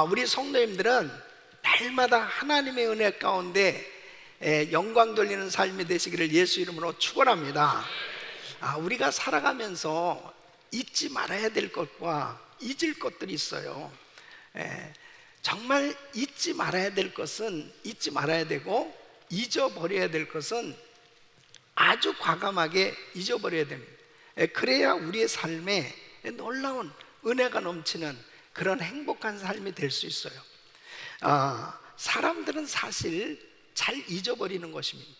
우리 성도님들은 날마다 하나님의 은혜 가운데 영광 돌리는 삶이 되시기를 예수 이름으로 축원합니다. 우리가 살아가면서 잊지 말아야 될 것과 잊을 것들이 있어요. 정말 잊지 말아야 될 것은 잊지 말아야 되고, 잊어버려야 될 것은 아주 과감하게 잊어버려야 됩니다. 그래야 우리의 삶에 놀라운 은혜가 넘치는 그런 행복한 삶이 될 수 있어요. 사람들은 사실 잘 잊어버리는 것입니다.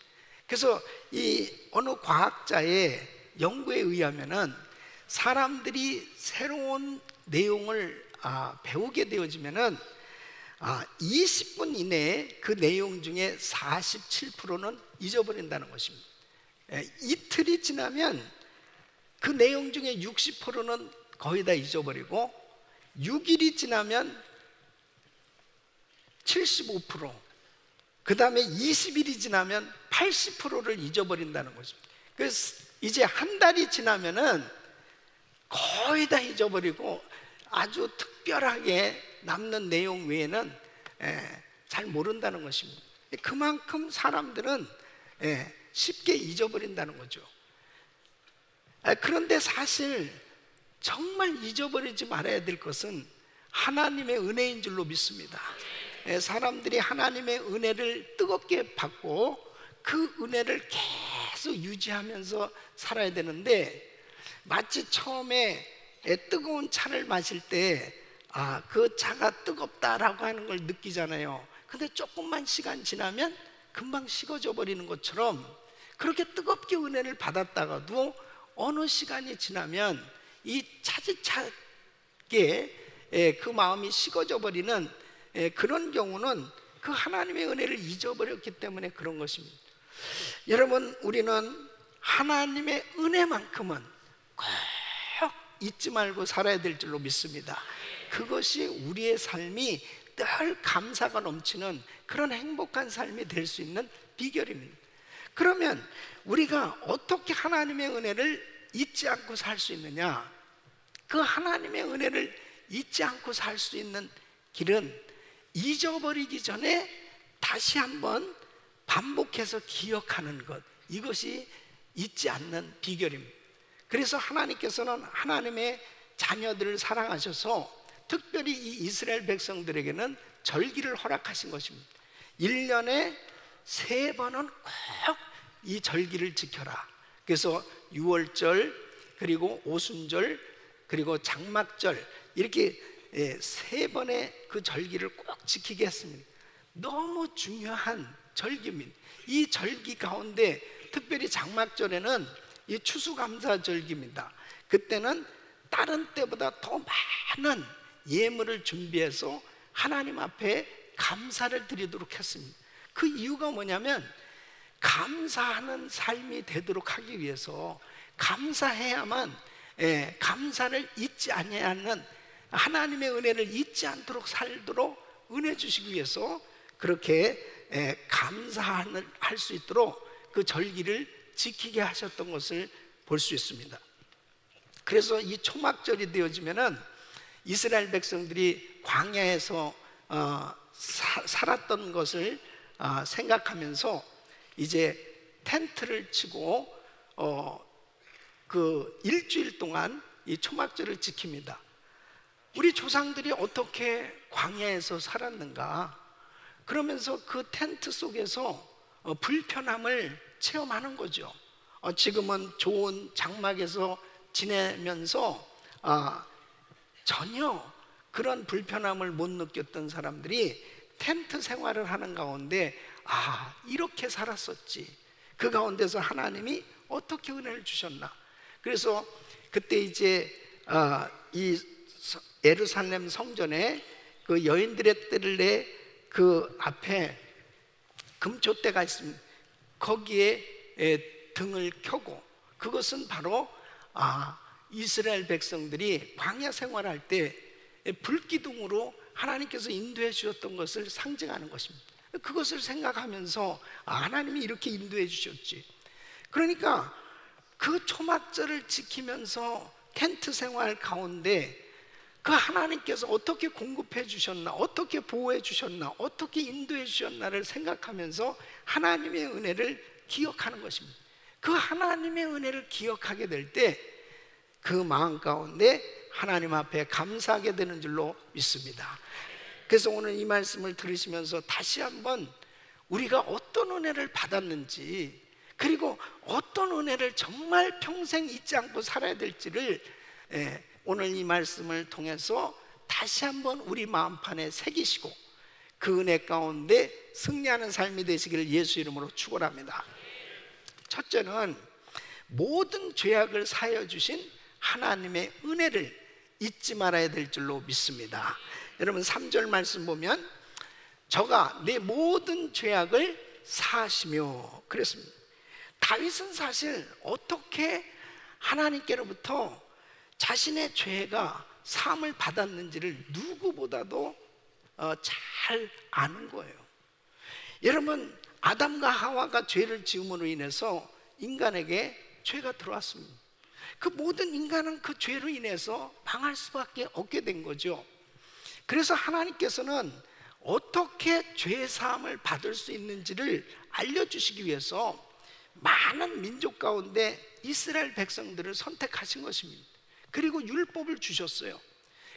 그래서 이 어느 과학자의 연구에 의하면은 사람들이 새로운 내용을 배우게 되어지면은 20분 이내에 그 내용 중에 47%는 잊어버린다는 것입니다. 이틀이 지나면 그 내용 중에 60%는 거의 다 잊어버리고, 6일이 지나면 75%, 그 다음에 20일이 지나면 80%를 잊어버린다는 것입니다. 그래서 이제 한 달이 지나면은 거의 다 잊어버리고, 아주 특별하게 남는 내용 외에는 잘 모른다는 것입니다. 그만큼 사람들은 쉽게 잊어버린다는 거죠. 그런데 사실 정말 잊어버리지 말아야 될 것은 하나님의 은혜인 줄로 믿습니다. 사람들이 하나님의 은혜를 뜨겁게 받고 그 은혜를 계속 유지하면서 살아야 되는데, 마치 처음에 뜨거운 차를 마실 때 그 차가 뜨겁다라고 하는 걸 느끼잖아요. 근데 조금만 시간 지나면 금방 식어져 버리는 것처럼, 그렇게 뜨겁게 은혜를 받았다가도 어느 시간이 지나면 이 차디차게 그 마음이 식어져 버리는 그런 경우는 그 하나님의 은혜를 잊어버렸기 때문에 그런 것입니다. 여러분, 우리는 하나님의 은혜만큼은 꼭 잊지 말고 살아야 될 줄로 믿습니다. 그것이 우리의 삶이 늘 감사가 넘치는 그런 행복한 삶이 될 수 있는 비결입니다. 그러면 우리가 어떻게 하나님의 은혜를 잊지 않고 살 수 있느냐? 그 하나님의 은혜를 잊지 않고 살 수 있는 길은 잊어버리기 전에 다시 한번 반복해서 기억하는 것, 이것이 잊지 않는 비결입니다. 그래서 하나님께서는 하나님의 자녀들을 사랑하셔서 특별히 이 이스라엘 백성들에게는 절기를 허락하신 것입니다. 1년에 3번은 꼭 이 절기를 지켜라. 그래서 유월절, 그리고 오순절, 그리고 장막절, 이렇게 3번의 그 절기를 꼭 지키게 했습니다. 너무 중요한 절기입니다. 이 절기 가운데 특별히 장막절에는 이 추수감사절기입니다. 그때는 다른 때보다 더 많은 예물을 준비해서 하나님 앞에 감사를 드리도록 했습니다. 그 이유가 뭐냐면, 감사하는 삶이 되도록 하기 위해서, 감사해야만 감사를 잊지 아니하는, 하나님의 은혜를 잊지 않도록 살도록 은혜 주시기 위해서 그렇게 감사할 수 있도록 그 절기를 지키게 하셨던 것을 볼 수 있습니다. 그래서 이 초막절이 되어지면은 이스라엘 백성들이 광야에서 살았던 것을 생각하면서 이제 텐트를 치고 그 일주일 동안 이 초막절을 지킵니다. 우리 조상들이 어떻게 광야에서 살았는가? 그러면서 그 텐트 속에서 불편함을 체험하는 거죠. 지금은 좋은 장막에서 지내면서 전혀 그런 불편함을 못 느꼈던 사람들이 텐트 생활을 하는 가운데 이렇게 살았었지, 그 가운데서 하나님이 어떻게 은혜를 주셨나. 그래서 그때 이제 이 예루살렘 성전에 그 여인들의 뜰에 그 앞에 금촛대가 있습니다. 거기에 등을 켜고, 그것은 바로 이스라엘 백성들이 광야 생활할 때 불기둥으로 하나님께서 인도해 주셨던 것을 상징하는 것입니다. 그것을 생각하면서 하나님이 이렇게 인도해 주셨지. 그러니까 그 초막절을 지키면서 텐트 생활 가운데 그 하나님께서 어떻게 공급해 주셨나, 어떻게 보호해 주셨나, 어떻게 인도해 주셨나를 생각하면서 하나님의 은혜를 기억하는 것입니다. 그 하나님의 은혜를 기억하게 될 때 그 마음 가운데 하나님 앞에 감사하게 되는 줄로 믿습니다. 그래서 오늘 이 말씀을 들으시면서 다시 한번 우리가 어떤 은혜를 받았는지, 그리고 어떤 은혜를 정말 평생 잊지 않고 살아야 될지를 오늘 이 말씀을 통해서 다시 한번 우리 마음판에 새기시고 그 은혜 가운데 승리하는 삶이 되시기를 예수 이름으로 축원합니다. 첫째는 모든 죄악을 사하여 주신 하나님의 은혜를 잊지 말아야 될 줄로 믿습니다. 여러분 3절 말씀 보면 저가 내 모든 죄악을 사하시며 그랬습니다. 다윗은 사실 어떻게 하나님께로부터 자신의 죄가 사함을 받았는지를 누구보다도 잘 아는 거예요. 여러분, 아담과 하와가 죄를 지음으로 인해서 인간에게 죄가 들어왔습니다. 그 모든 인간은 그 죄로 인해서 망할 수밖에 없게 된 거죠. 그래서 하나님께서는 어떻게 죄 사함을 받을 수 있는지를 알려주시기 위해서 많은 민족 가운데 이스라엘 백성들을 선택하신 것입니다. 그리고 율법을 주셨어요.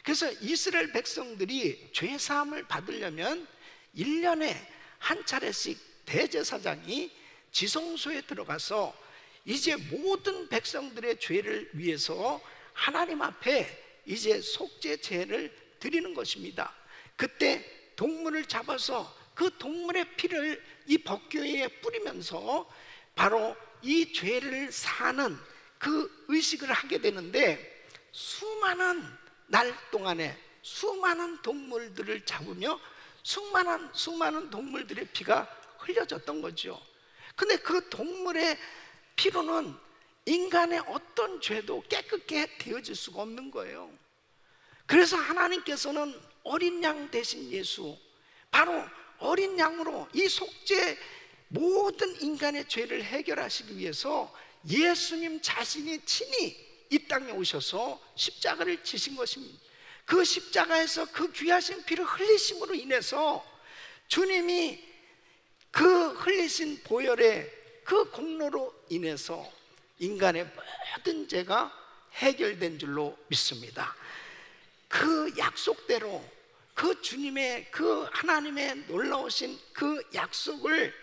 그래서 이스라엘 백성들이 죄 사함을 받으려면 1년에 한 차례씩 대제사장이 지성소에 들어가서 이제 모든 백성들의 죄를 위해서 하나님 앞에 이제 속죄 제를 드리는 것입니다. 그때 동물을 잡아서 그 동물의 피를 이 법궤에 뿌리면서 바로 이 죄를 사는 그 의식을 하게 되는데, 수많은 날 동안에 수많은 동물들을 잡으며 수많은 동물들의 피가 흘려졌던 거죠. 근데 그 동물의 피로는 인간의 어떤 죄도 깨끗게 되어질 수가 없는 거예요. 그래서 하나님께서는 어린 양 대신 예수, 바로 어린 양으로 이 속죄 모든 인간의 죄를 해결하시기 위해서 예수님 자신이 친히 이 땅에 오셔서 십자가를 지신 것입니다. 그 십자가에서 그 귀하신 피를 흘리심으로 인해서 주님이 그 흘리신 보혈의 그 공로로 인해서 인간의 모든 죄가 해결된 줄로 믿습니다. 그 약속대로 그 주님의 그 하나님의 놀라우신 그 약속을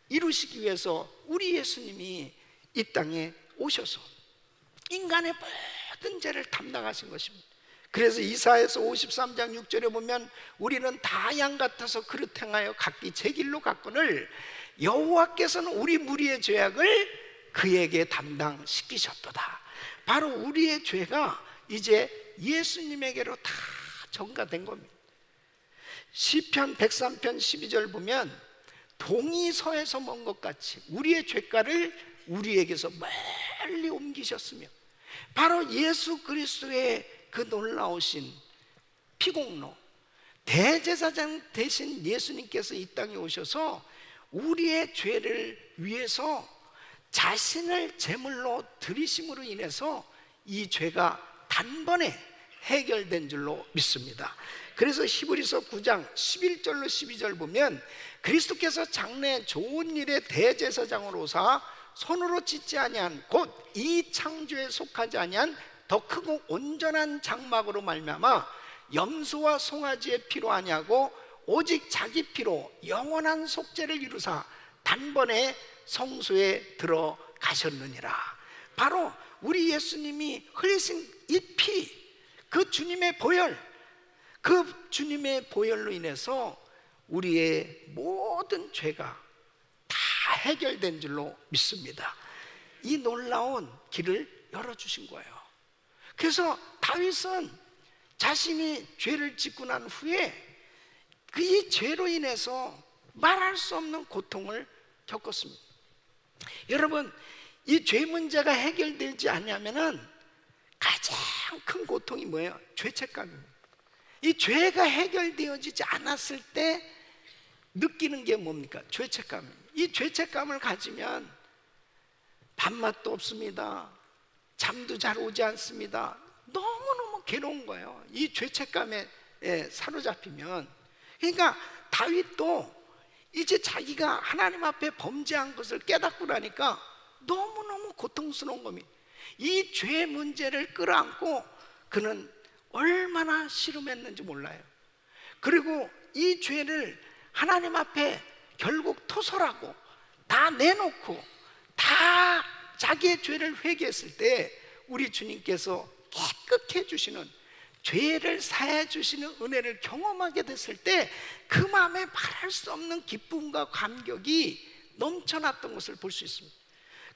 이루시기 위해서 우리 예수님이 이 땅에 오셔서 인간의 모든 죄를 담당하신 것입니다. 그래서 이사야서 53장 6절에 보면 우리는 다 양 같아서 그릇 행하여 각기 제 길로 갔거늘 여호와께서는 우리 무리의 죄악을 그에게 담당시키셨도다. 바로 우리의 죄가 이제 예수님에게로 다 전가된 겁니다. 시편 103편 12절 보면 동이 서에서 먼 것 같이 우리의 죄가를 우리에게서 멀리 옮기셨으며, 바로 예수 그리스도의 그 놀라우신 피공로, 대제사장 대신 예수님께서 이 땅에 오셔서 우리의 죄를 위해서 자신을 제물로 드리심으로 인해서 이 죄가 단번에 해결된 줄로 믿습니다. 그래서 히브리서 9장 11절로 12절 보면 그리스도께서 장래 좋은 일의 대제사장으로 오사 손으로 짓지 아니한 곧 이 창조에 속하지 아니한 더 크고 온전한 장막으로 말미암아 염소와 송아지의 피로 아니하고 오직 자기 피로 영원한 속죄를 이루사 단번에 성소에 들어가셨느니라. 바로 우리 예수님이 흘리신 이 피, 그 주님의 보혈, 그 주님의 보혈로 인해서 우리의 모든 죄가 다 해결된 줄로 믿습니다. 이 놀라운 길을 열어주신 거예요. 그래서 다윗은 자신이 죄를 짓고 난 후에 그 이 죄로 인해서 말할 수 없는 고통을 겪었습니다. 여러분, 이 죄 문제가 해결되지 않으면은 가장 큰 고통이 뭐예요? 죄책감입니다. 이 죄가 해결되어지지 않았을 때 느끼는 게 뭡니까? 죄책감입니다. 이 죄책감을 가지면 밥맛도 없습니다. 잠도 잘 오지 않습니다. 너무너무 괴로운 거예요. 이 죄책감에 사로잡히면. 그러니까 다윗도 이제 자기가 하나님 앞에 범죄한 것을 깨닫고 나니까 너무너무 고통스러운 겁니다. 이 죄 문제를 끌어안고 그는 얼마나 씨름했는지 몰라요. 그리고 이 죄를 하나님 앞에 결국 토설하고 다 내놓고 다 자기의 죄를 회개했을 때 우리 주님께서 깨끗게 해주시는, 죄를 사해 주시는 은혜를 경험하게 됐을 때 그 마음에 말할 수 없는 기쁨과 감격이 넘쳐났던 것을 볼 수 있습니다.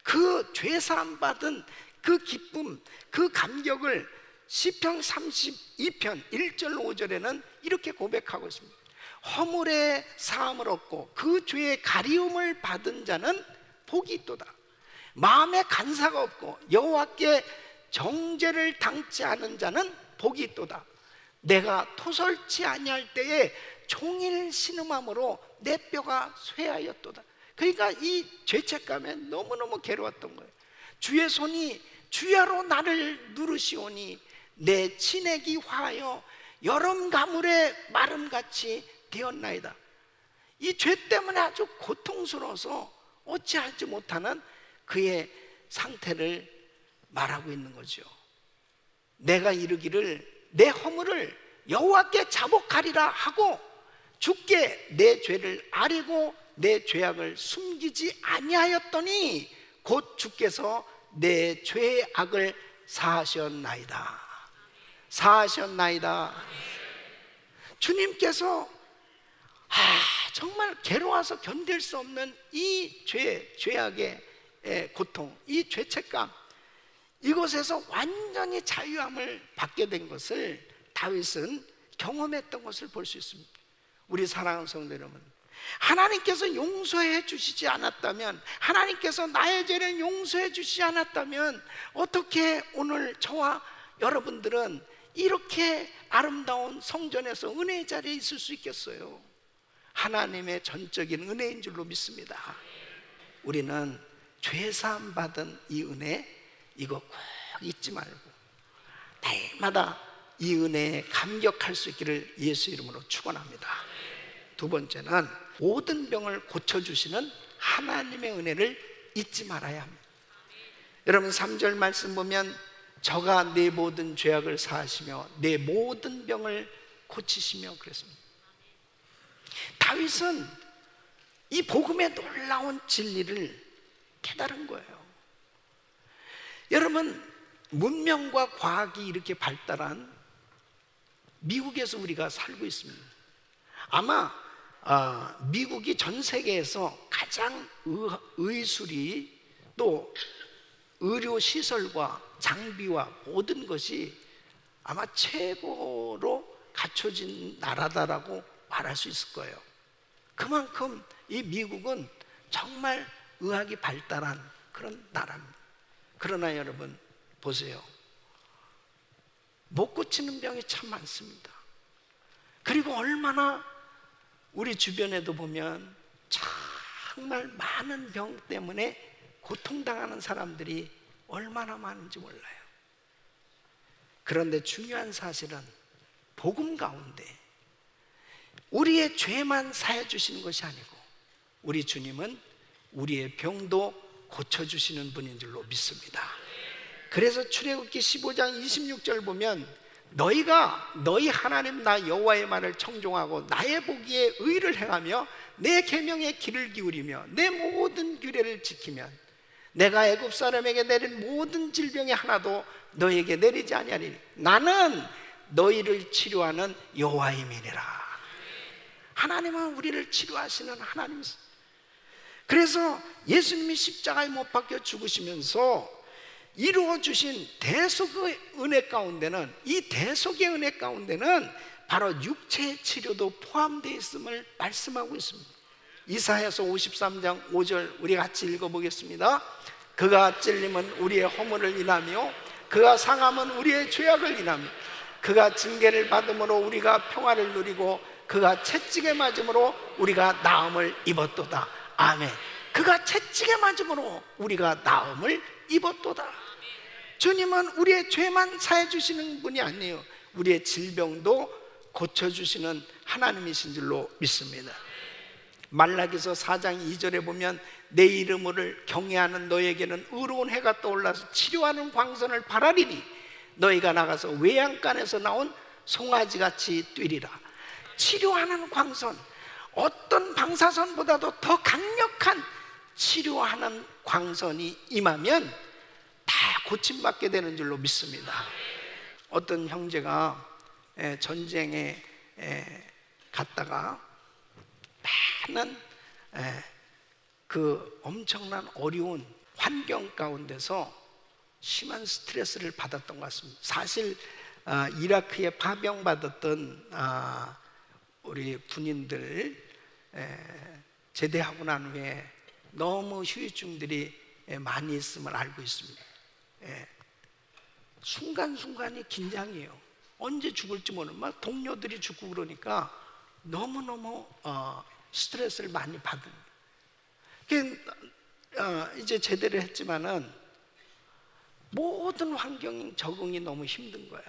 그 죄사함 받은 그 기쁨, 그 감격을 시편 32편 1절 5절에는 이렇게 고백하고 있습니다. 허물의 사함을 얻고 그 죄의 가리움을 받은 자는 복이 있도다. 마음에 간사가 없고 여호와께 정죄를 당치 않은 자는 복이 있도다. 내가 토설치 아니할 때에 종일 신음함으로 내 뼈가 쇠하였도다. 그러니까 이 죄책감에 너무너무 괴로웠던 거예요. 주의 손이 주야로 나를 누르시오니 내 친액이 화하여 여름 가물의 마름같이 되었나이다. 이 죄 때문에 아주 고통스러워서 어찌하지 못하는 그의 상태를 말하고 있는 거죠. 내가 이르기를 내 허물을 여호와께 자복하리라 하고 주께 내 죄를 아뢰고 내 죄악을 숨기지 아니하였더니 곧 주께서 내 죄의 악을 사하셨나이다. 사하셨나이다. 주님께서 정말 괴로워서 견딜 수 없는 이 죄악의 고통, 이 죄책감, 이곳에서 완전히 자유함을 받게 된 것을 다윗은 경험했던 것을 볼 수 있습니다. 우리 사랑하는 성도 여러분, 하나님께서 용서해 주시지 않았다면, 하나님께서 나의 죄를 용서해 주시지 않았다면 어떻게 오늘 저와 여러분들은 이렇게 아름다운 성전에서 은혜의 자리에 있을 수 있겠어요? 하나님의 전적인 은혜인 줄로 믿습니다. 우리는 죄사함 받은 이 은혜, 이거 꼭 잊지 말고 날마다 이 은혜에 감격할 수 있기를 예수 이름으로 축원합니다. 두 번째는 모든 병을 고쳐주시는 하나님의 은혜를 잊지 말아야 합니다. 여러분 3절 말씀 보면 저가 내 모든 죄악을 사하시며 내 모든 병을 고치시며 그랬습니다. 다윗은 이 복음의 놀라운 진리를 깨달은 거예요. 여러분, 문명과 과학이 이렇게 발달한 미국에서 우리가 살고 있습니다. 아마 미국이 전 세계에서 가장 의술이 또 의료시설과 장비와 모든 것이 아마 최고로 갖춰진 나라다라고 말할 수 있을 거예요. 그만큼 이 미국은 정말 의학이 발달한 그런 나라입니다. 그러나 여러분 보세요. 못 고치는 병이 참 많습니다. 그리고 얼마나 우리 주변에도 보면 정말 많은 병 때문에 고통당하는 사람들이 얼마나 많은지 몰라요. 그런데 중요한 사실은 복음 가운데 우리의 죄만 사해 주시는 것이 아니고 우리 주님은 우리의 병도 고쳐주시는 분인 줄로 믿습니다. 그래서 출애굽기 15장 26절 보면 너희가 너희 하나님 나 여호와의 말을 청종하고 나의 보기에 의를 행하며 내 계명에 귀를 기울이며 내 모든 규례를 지키면 내가 애굽 사람에게 내린 모든 질병의 하나도 너희에게 내리지 아니하리니 나는 너희를 치료하는 여호와임이니라. 하나님은 우리를 치료하시는 하나님이세요. 그래서 예수님이 십자가에 못 박혀 죽으시면서 이루어주신 대속의 은혜 가운데는, 이 대속의 은혜 가운데는 바로 육체의 치료도 포함되어 있음을 말씀하고 있습니다. 이사야서 53장 5절 우리 같이 읽어보겠습니다. 그가 찔림은 우리의 허물을 인하며 그가 상함은 우리의 죄악을 인하며 그가 징계를 받음으로 우리가 평화를 누리고 그가 채찍에 맞음으로 우리가 나음을 입었도다. 아멘. 그가 채찍에 맞음으로 우리가 나음을 입었도다. 주님은 우리의 죄만 사해 주시는 분이 아니에요. 우리의 질병도 고쳐주시는 하나님이신 줄로 믿습니다. 말라기서 4장 2절에 보면 내 이름을 경외하는 너에게는 의로운 해가 떠올라서 치료하는 광선을 발하리니 너희가 나가서 외양간에서 나온 송아지같이 뛰리라. 치료하는 광선, 어떤 방사선보다도 더 강력한 치료하는 광선이 임하면 다 고침받게 되는 줄로 믿습니다. 어떤 형제가 전쟁에 갔다가 많은 그 엄청난 어려운 환경 가운데서 심한 스트레스를 받았던 것 같습니다. 사실 이라크에 파병받았던 우리 군인들 제대하고 난 후에 너무 후유증들이 많이 있음을 알고 있습니다. 순간순간이 긴장이에요. 언제 죽을지 모르는, 막 동료들이 죽고 그러니까 너무너무 스트레스를 많이 받은. 이제 제대를 했지만은 모든 환경 적응이 너무 힘든 거예요.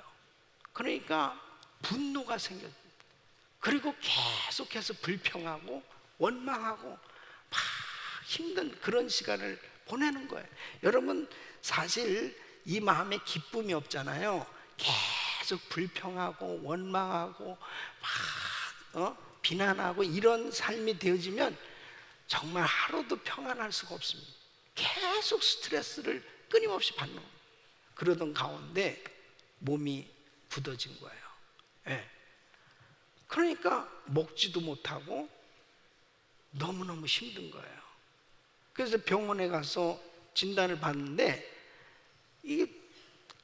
그러니까 분노가 생겼습니다. 그리고 계속해서 불평하고 원망하고 막 힘든 그런 시간을 보내는 거예요. 여러분, 사실 이 마음에 기쁨이 없잖아요. 계속 불평하고 원망하고 막 비난하고 이런 삶이 되어지면 정말 하루도 평안할 수가 없습니다. 계속 스트레스를 끊임없이 받는 거예요. 그러던 가운데 몸이 굳어진 거예요. 그러니까 먹지도 못하고 너무너무 힘든 거예요. 그래서 병원에 가서 진단을 받는데 이게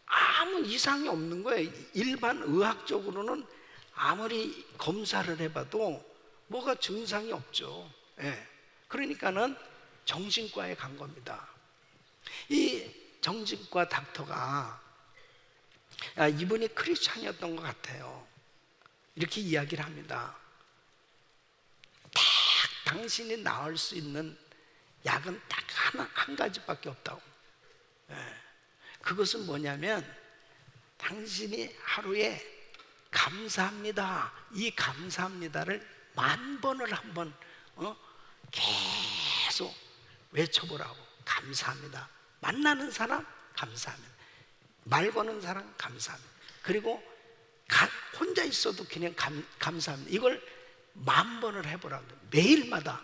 아무 이상이 없는 거예요. 일반 의학적으로는 아무리 검사를 해봐도 뭐가 증상이 없죠. 그러니까는 정신과에 간 겁니다. 이 정신과 닥터가 이분이 크리스찬이었던 것 같아요. 이렇게 이야기를 합니다. 딱 당신이 나을 수 있는 약은 딱 한 가지밖에 없다고. 그것은 뭐냐면 당신이 하루에 감사합니다, 이 감사합니다를 10,000번을 한번 계속 외쳐보라고. 감사합니다. 만나는 사람 감사합니다. 말 거는 사람 감사합니다. 그리고 혼자 있어도 그냥 감사합니다. 이걸 10,000번을 해보라고. 매일마다.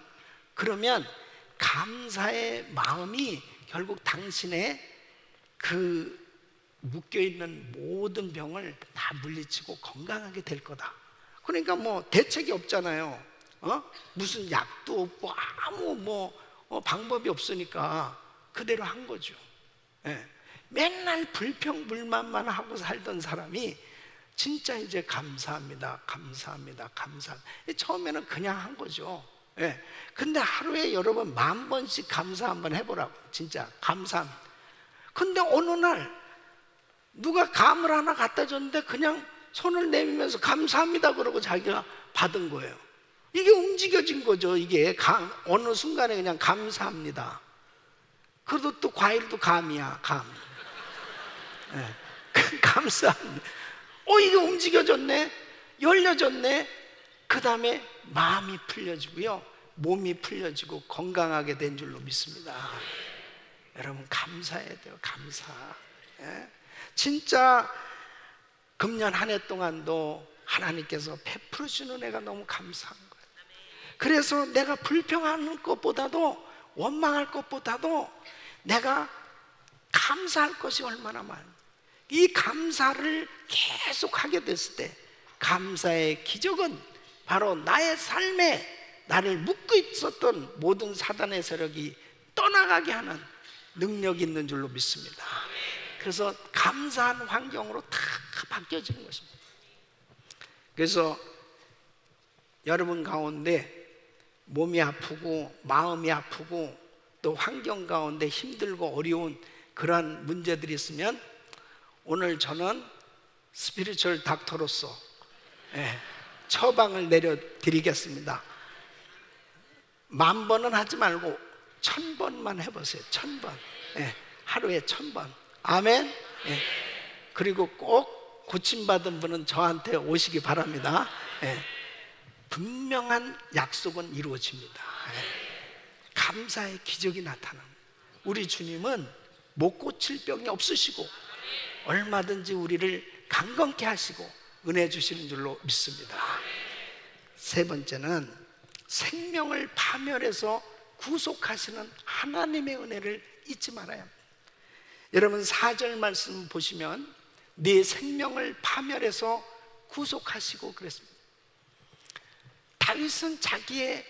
그러면 감사의 마음이 결국 당신의 그 묶여있는 모든 병을 다 물리치고 건강하게 될 거다. 그러니까 뭐 대책이 없잖아요. 무슨 약도 없고 아무 방법이 없으니까 그대로 한 거죠. 맨날 불평불만만 하고 살던 사람이 진짜 이제 감사합니다, 감사합니다, 감사합니다. 처음에는 그냥 한 거죠. 근데 하루에 여러분 10,000번씩 감사 한번 해보라고. 진짜 감사합니다. 근데 어느 날 누가 감을 하나 갖다 줬는데 그냥 손을 내밀면서 감사합니다 그러고 자기가 받은 거예요. 이게 움직여진 거죠. 이게 어느 순간에 그냥 감사합니다. 그래도 또 과일도 감이야, 감. 감사합니다. 이게 움직여졌네, 열려졌네. 그 다음에 마음이 풀려지고요, 몸이 풀려지고 건강하게 된 줄로 믿습니다. 여러분, 감사해야 돼요. 감사. 진짜 금년 한 해 동안도 하나님께서 베풀어 주는 은혜가 너무 감사한 거예요. 그래서 내가 불평하는 것보다도, 원망할 것보다도 내가 감사할 것이 얼마나 많아요. 이 감사를 계속 하게 됐을 때 감사의 기적은 바로 나의 삶에 나를 묶고 있었던 모든 사단의 세력이 떠나가게 하는 능력이 있는 줄로 믿습니다. 그래서 감사한 환경으로 다 바뀌어지는 것입니다. 그래서 여러분 가운데 몸이 아프고 마음이 아프고 또 환경 가운데 힘들고 어려운 그러한 문제들이 있으면 오늘 저는 스피리추얼 닥터로서 처방을 내려드리겠습니다. 10,000번은 하지 말고 1,000번만 해보세요. 1,000번. 하루에 1,000번. 아멘. 예. 그리고 꼭 고침받은 분은 저한테 오시기 바랍니다. 예. 분명한 약속은 이루어집니다. 예. 감사의 기적이 나타납니다. 우리 주님은 못 고칠 병이 없으시고 얼마든지 우리를 강건케 하시고 은혜 주시는 줄로 믿습니다. 세 번째는 생명을 파멸해서 구속하시는 하나님의 은혜를 잊지 말아야 합니다. 여러분 4절 말씀 보시면 네 생명을 파멸해서 구속하시고 그랬습니다. 다윗은 자기의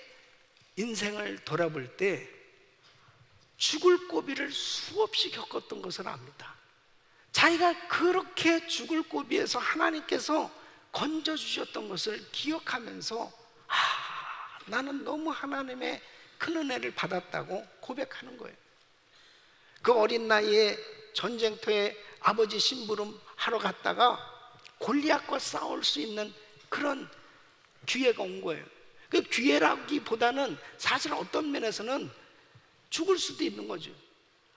인생을 돌아볼 때 죽을 고비를 수없이 겪었던 것을 압니다. 자기가 그렇게 죽을 고비에서 하나님께서 건져주셨던 것을 기억하면서 나는 너무 하나님의 큰 은혜를 받았다고 고백하는 거예요. 그 어린 나이에 전쟁터에 아버지 심부름 하러 갔다가 골리앗과 싸울 수 있는 그런 기회가 온 거예요. 그 기회라기보다는 사실 어떤 면에서는 죽을 수도 있는 거죠.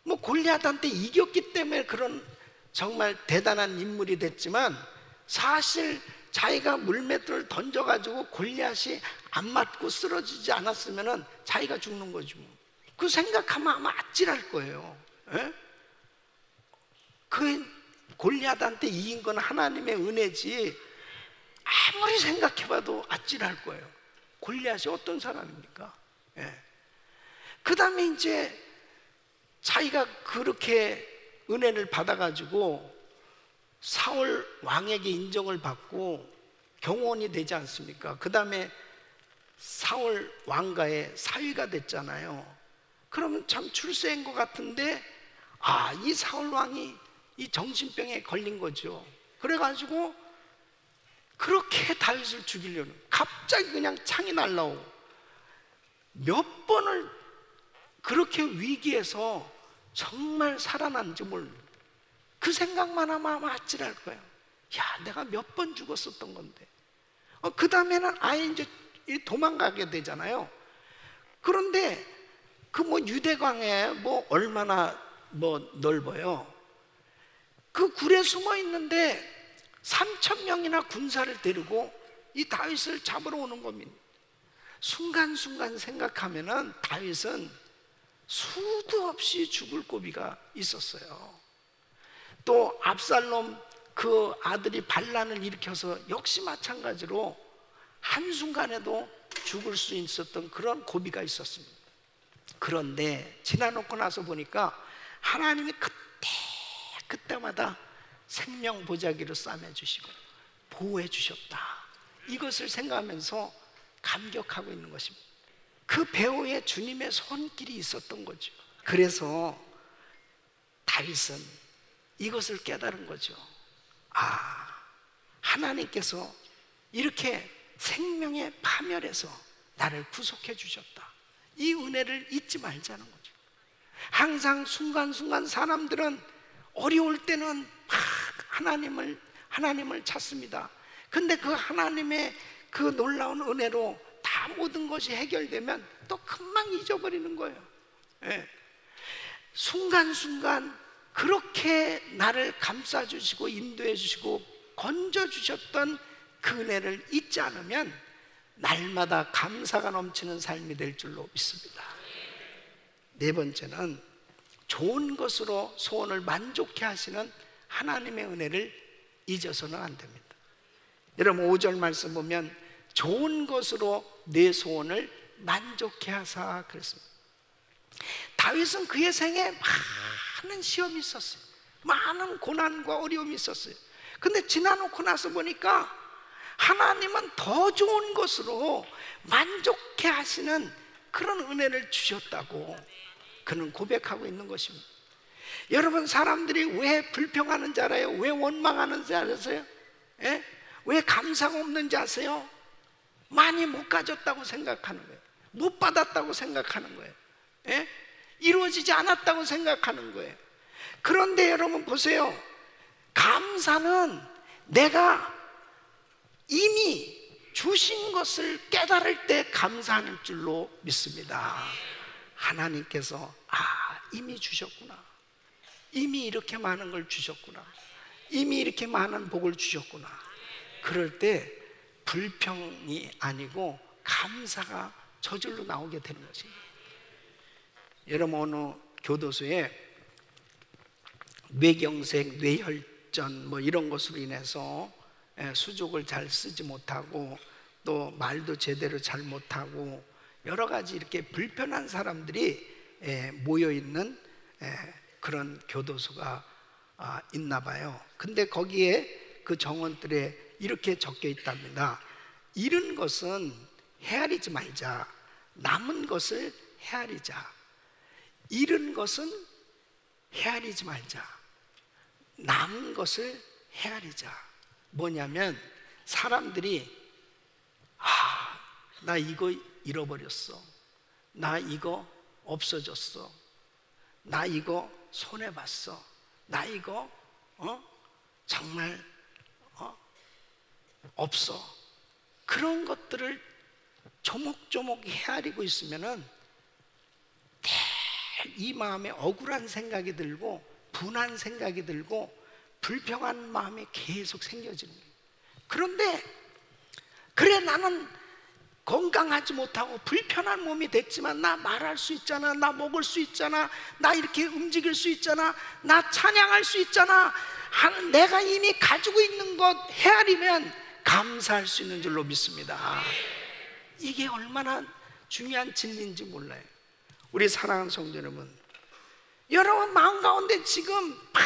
뭐 골리앗한테 이겼기 때문에 그런 정말 대단한 인물이 됐지만 사실 자기가 물맷돌을 던져가지고 골리앗이 안 맞고 쓰러지지 않았으면 자기가 죽는 거죠. 그 생각하면 아마 아찔할 거예요. 예? 그 골리앗한테 이긴 건 하나님의 은혜지 아무리 생각해봐도 아찔할 거예요. 골리앗이 어떤 사람입니까? 예. 그 다음에 이제 자기가 그렇게 은혜를 받아가지고 사울 왕에게 인정을 받고 경호원이 되지 않습니까? 그 다음에 사울 왕가의 사위가 됐잖아요. 그러면 참 출세인 것 같은데 이 사울 왕이 이 정신병에 걸린 거죠. 그래가지고 그렇게 다윗을 죽이려는, 갑자기 그냥 창이 날라오고 몇 번을 그렇게 위기에서 정말 살아난지 모르는, 그 생각만 하면 아마 아찔할 거예요. 야, 내가 몇 번 죽었었던 건데. 그 다음에는 아예 이제 도망가게 되잖아요. 그런데 그 뭐 유대광에 뭐 얼마나 뭐 넓어요. 그 굴에 숨어 있는데 3,000명이나 군사를 데리고 이 다윗을 잡으러 오는 겁니다. 순간순간 생각하면은 다윗은 수도 없이 죽을 고비가 있었어요. 또 압살롬 그 아들이 반란을 일으켜서 역시 마찬가지로 한순간에도 죽을 수 있었던 그런 고비가 있었습니다. 그런데 지나놓고 나서 보니까 하나님이 그때마다 생명 보자기로 싸매주시고 보호해 주셨다, 이것을 생각하면서 감격하고 있는 것입니다. 그 배후에 주님의 손길이 있었던 거죠. 그래서 다윗은 이것을 깨달은 거죠. 하나님께서 이렇게 생명의 파멸에서 나를 구속해 주셨다, 이 은혜를 잊지 말자는 거죠. 항상 순간순간 사람들은 어려울 때는 막 하나님을 찾습니다. 근데 그 하나님의 그 놀라운 은혜로 다 모든 것이 해결되면 또 금방 잊어버리는 거예요. 예. 순간순간 그렇게 나를 감싸주시고 인도해주시고 건져주셨던 그 은혜를 잊지 않으면 날마다 감사가 넘치는 삶이 될 줄로 믿습니다. 네 번째는 좋은 것으로 소원을 만족해 하시는 하나님의 은혜를 잊어서는 안 됩니다. 여러분 5절 말씀 보면 좋은 것으로 내 소원을 만족해 하사 그랬습니다. 다윗은 그의 생에 많은 시험이 있었어요. 많은 고난과 어려움이 있었어요. 근데 지나놓고 나서 보니까 하나님은 더 좋은 것으로 만족해 하시는 그런 은혜를 주셨다고 그는 고백하고 있는 것입니다. 여러분, 사람들이 왜 불평하는지 알아요? 왜 원망하는지 아세요? 예? 왜 감사가 없는지 아세요? 많이 못 가졌다고 생각하는 거예요. 못 받았다고 생각하는 거예요. 예? 이루어지지 않았다고 생각하는 거예요. 그런데 여러분 보세요. 감사는 내가 이미 주신 것을 깨달을 때 감사하는 줄로 믿습니다. 하나님께서 이미 주셨구나, 이미 이렇게 많은 걸 주셨구나, 이미 이렇게 많은 복을 주셨구나. 그럴 때 불평이 아니고 감사가 저절로 나오게 되는 것입니다. 여러분, 어느 교도소에 뇌경색, 뇌혈전 뭐 이런 것으로 인해서 수족을 잘 쓰지 못하고 또 말도 제대로 잘 못하고 여러 가지 이렇게 불편한 사람들이 모여 있는 그런 교도소가 있나 봐요. 근데 거기에 그 정원들에 이렇게 적혀 있답니다. 잃은 것은 헤아리지 말자, 남은 것을 헤아리자. 잃은 것은 헤아리지 말자, 남은 것을 헤아리자. 뭐냐면 사람들이 나 이거 잃어버렸어, 나 이거 없어졌어, 나 이거 손해봤어, 나 이거 정말 없어. 그런 것들을 조목조목 헤아리고 있으면은 이 마음에 억울한 생각이 들고 분한 생각이 들고 불평한 마음이 계속 생겨지는 거예요. 그런데 그래, 나는 건강하지 못하고 불편한 몸이 됐지만 나 말할 수 있잖아, 나 먹을 수 있잖아, 나 이렇게 움직일 수 있잖아, 나 찬양할 수 있잖아 하는, 내가 이미 가지고 있는 것 헤아리면 감사할 수 있는 줄로 믿습니다. 이게 얼마나 중요한 진리인지 몰라요. 우리 사랑하는 성도 여러분, 여러분 마음 가운데 지금 막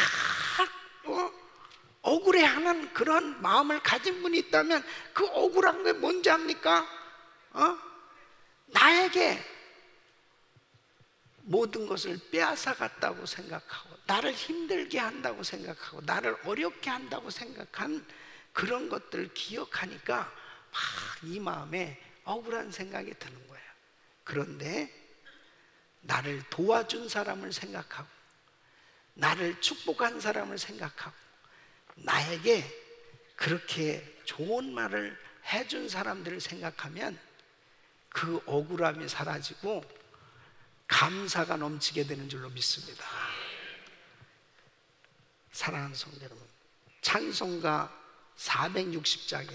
억울해하는 그런 마음을 가진 분이 있다면 그 억울한 게 뭔지 압니까? 나에게 모든 것을 빼앗아 갔다고 생각하고 나를 힘들게 한다고 생각하고 나를 어렵게 한다고 생각한 그런 것들을 기억하니까 막 이 마음에 억울한 생각이 드는 거예요. 그런데 나를 도와준 사람을 생각하고 나를 축복한 사람을 생각하고 나에게 그렇게 좋은 말을 해준 사람들을 생각하면 그 억울함이 사라지고 감사가 넘치게 되는 줄로 믿습니다. 사랑하는 성도 여러분, 찬송가 460장에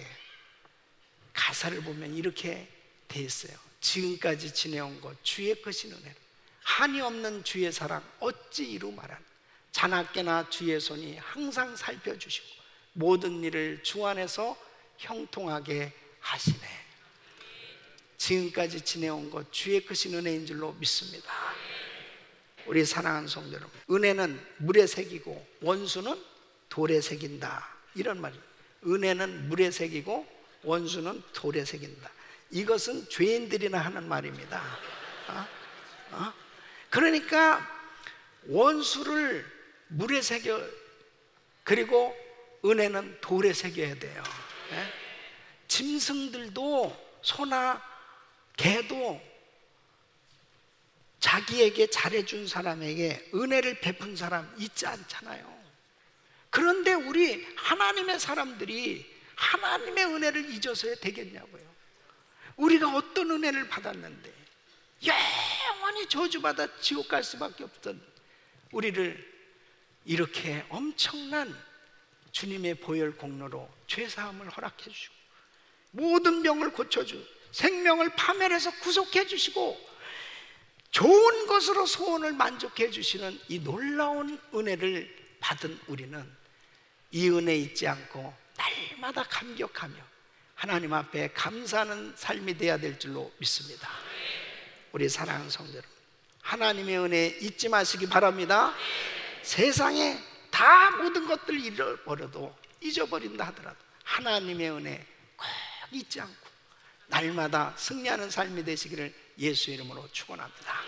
가사를 보면 이렇게 돼 있어요. 지금까지 지내온 것 주의 크신 은혜로 한이 없는 주의 사랑 어찌 이루 말하는, 자나깨나 주의 손이 항상 살펴주시고 모든 일을 주 안에서 형통하게 하시네. 지금까지 지내온 것 주의 크신 은혜인 줄로 믿습니다. 우리 사랑하는 성도 여러분, 은혜는 물에 새기고 원수는 돌에 새긴다, 이런 말이에요. 은혜는 물에 새기고 원수는 돌에 새긴다. 이것은 죄인들이나 하는 말입니다. 그러니까 원수를 물에 새겨, 그리고 은혜는 돌에 새겨야 돼요. 짐승들도 소나 개도 자기에게 잘해준 사람에게 은혜를 베푼 사람 있지 않잖아요. 그런데 우리 하나님의 사람들이 하나님의 은혜를 잊어서야 되겠냐고요. 우리가 어떤 은혜를 받았는데 영원히 저주받아 지옥 갈 수밖에 없던 우리를 이렇게 엄청난 주님의 보혈 공로로 죄사함을 허락해 주시고 모든 병을 고쳐주고 생명을 파멸해서 구속해 주시고 좋은 것으로 소원을 만족해 주시는 이 놀라운 은혜를 받은 우리는 이 은혜 잊지 않고 날마다 감격하며 하나님 앞에 감사하는 삶이 되어야 될 줄로 믿습니다. 우리 사랑하는 성도 여러분, 하나님의 은혜 잊지 마시기 바랍니다. 세상에 다 모든 것들을 잃어버려도, 잊어버린다 하더라도 하나님의 은혜 꼭 잊지 않고 날마다 승리하는 삶이 되시기를 예수의 이름으로 축원합니다.